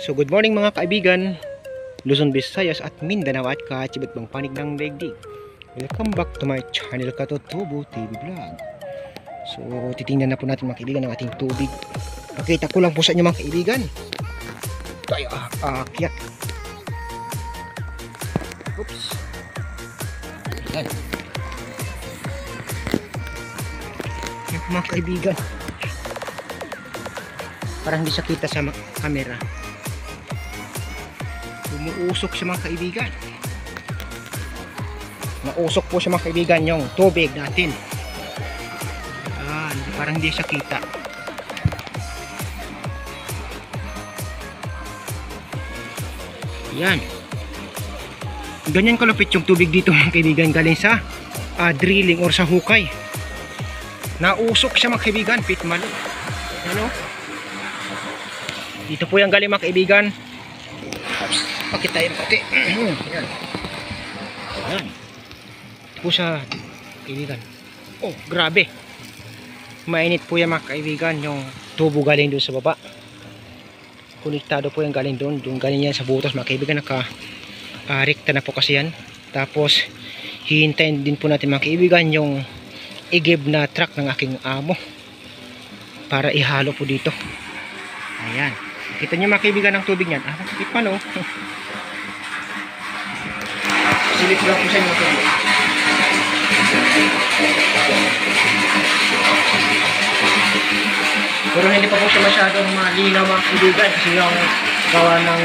So good morning mga kaibigan, Luzon, Visayas at Mindanao at kachibat bang panig ng daigdig. Welcome back to my channel, Katotobo TV Vlog. So titingnan na po natin mga kaibigan ang ating tubig. Pakita ko lang po sa inyo mga kaibigan. Tayo aakyat. Oops. Ayan. Ayan mga kaibigan. Parang hindi siya kita sa camera. Umuusok siya mga kaibigan. Nausok po siya mga kaibigan yung tubig natin. Parang hindi siya kita. Yan. Ganyan kalupit yung tubig dito mga kaibigan, galing sa drilling or sa hukay. Nausok siya mga kaibigan, pitmalo. Ano? Dito po yung galing mga kaibigan. Pakita yung pati. Ayan. Ayan. Ito po siya kaibigan. Oh, grabe. Mainit po yan mga kaibigan. Yung tubo galing doon sa baba. Konektado po yung galing doon. Yung galing yan sa butas mga kaibigan. Rekta na po kasi yan. Tapos hihintayin din po natin mga kaibigan yung igib na truck ng aking amo para ihalo po dito. Ayan. Kita nyo mga kaibigan ng tubig yan. Bakit pa no? Silip lang po sa inyo tubig. Pero hindi pa po siya masyadong malinaw mga kaibigan kasi yung gawa ng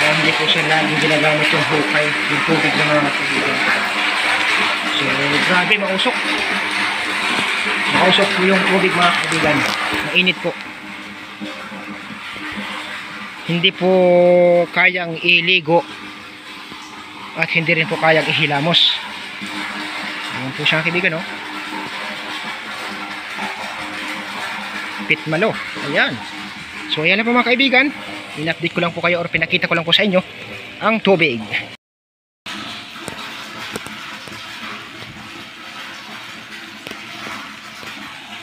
hindi po siya laging ginagamit yung hukay, yung tubig ng mga kaibigan. So grabe, mausok. Mausok po yung tubig mga kaibigan. Mainit po. Hindi po kayang iligo at hindi rin po kayang ihilamos. Ayan po siya kaibigan, no? Pitmalo. Ayan. So ayan na po mga kaibigan. In-update ko lang po kayo or pinakita ko lang po sa inyo ang tubig.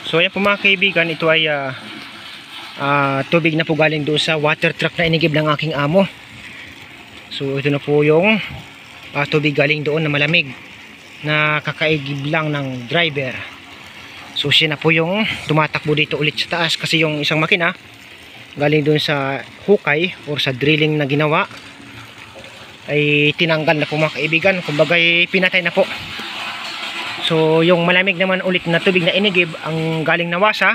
So ayan po mga kaibigan, ito ay tubig na po galing doon sa water truck na inigib ng aking amo. So ito na po yung tubig galing doon na malamig na kakaigib lang ng driver. So siya na po yung tumatakbo dito ulit sa taas kasi yung isang makina galing doon sa hukay or sa drilling na ginawa ay tinanggal na po mga kaibigan, kumbaga pinatay na po. So yung malamig naman ulit na tubig na inigib ang galing na wasa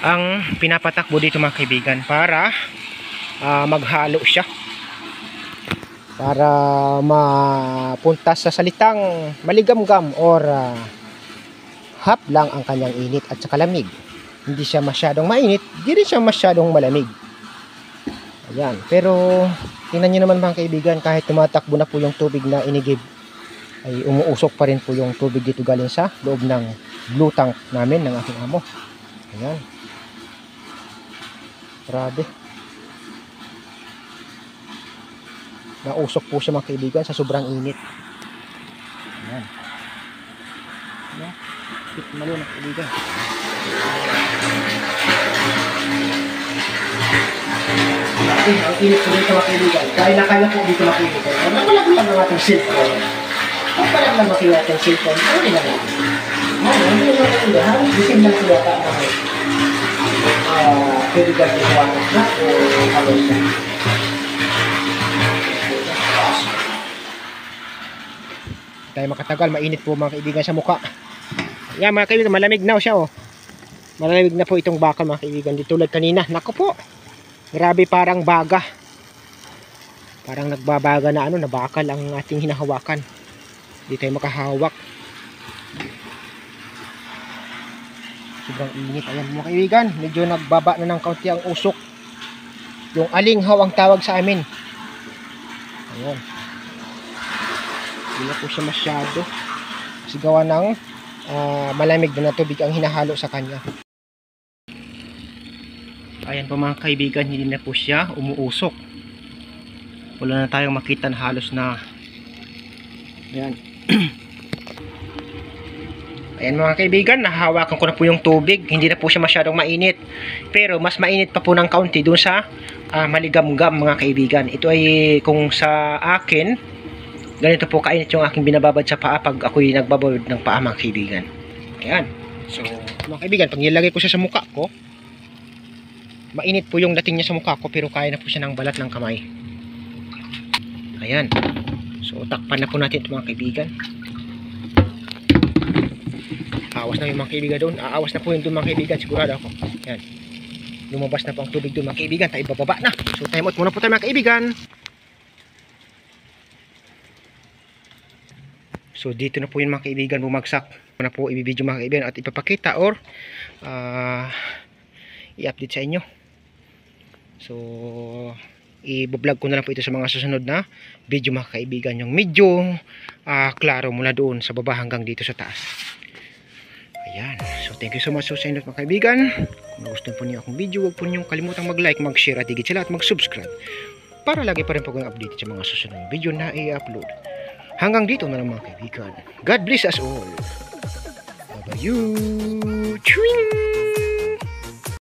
ang pinapatakbo dito mga kaibigan para maghalo siya para mapunta sa salitang maligamgam or hap lang ang kanyang init at saka lamig. Hindi siya masyadong mainit, hindi rin siya masyadong malamig. Ayan, pero tingnan nyo naman mga kaibigan, kahit tumatakbo na po yung tubig na inigib ay umuusok pa rin po yung tubig dito galing sa loob ng blue tank namin ng aking amo. Ayan. Grabe. Nausok po siya mga kaibigan sa sobrang init. Ayan. Ayan. Pitmalo na kaibigan. Ang init po dito mga kaibigan. Kaya na kaya po dito mga kaibigan. Mapalag lang ang ating cellphone. Mapalag lang ang ating cellphone. Ano rin naman? Hindi naman kaibigan. Bisin lang siya ka kaibigan sa water truck o halos na. Tayo makatagal, mainit po mga kaibigan sa mukha. Yan mga kaibigan, malamig na siya oh. Malamig na po itong bakal mga kaibigan. Di tulad kanina, nako po. Grabe, parang baga. Parang nagbabaga na na bakal ang ating hinahawakan. Di tayo makahawak. Sobrang init. Ayan mga kaibigan, medyo nagbaba na ng kaunti ang usok. Yung alinghaw ang tawag sa amin. Ayan. Hindi na po siya masyado. Kasi gawa ng malamig na tubig ang hinahalo sa kanya. Ayan po mga kaibigan, hindi na po siya umuusok. Wala na tayong makita na halos na ayan. Ayan mga kaibigan, nahahawakan ko na po yung tubig. Hindi na po siya masyadong mainit. Pero mas mainit pa po ng kaunti doon sa maligamgam mga kaibigan. Ito ay kung sa akin, ganito po kainit yung aking binababad sa paa pag ako'y nagbababad ng paa mga kaibigan. Ayan. So mga kaibigan, pag nilagay ko siya sa mukha ko, mainit po yung dating niya sa mukha ko pero kaya na po siya ng balat ng kamay. Ayan. So takpan na po natin ito mga kaibigan. Awas na yung mga kaibigan doon. Aawas na po yun doon mga kaibigan. Sigurado ako. Yan. Lumabas na po ang tubig doon mga kaibigan. Tayo bababa na. So time out muna po tayo mga kaibigan. So dito na po yun mga kaibigan. Bumagsak. Na po ibibidyo mga kaibigan. At ipapakita or i-update sa inyo. So i-vlog ko na lang po ito sa mga susunod na video mga kaibigan. Yung medyo klaro mula doon sa baba hanggang dito sa taas. Ayan. So, thank you so much sa inyo mga kaibigan. Kung nagustuhan po niyo akong video, huwag po niyong kalimutang mag-like, mag-share at higit sa lahat mag-subscribe para lagi pa rin po kayong update sa mga susunod na video na i-upload. Hanggang dito na lang mga kaibigan. God bless us all. Bye-bye you. Chewing!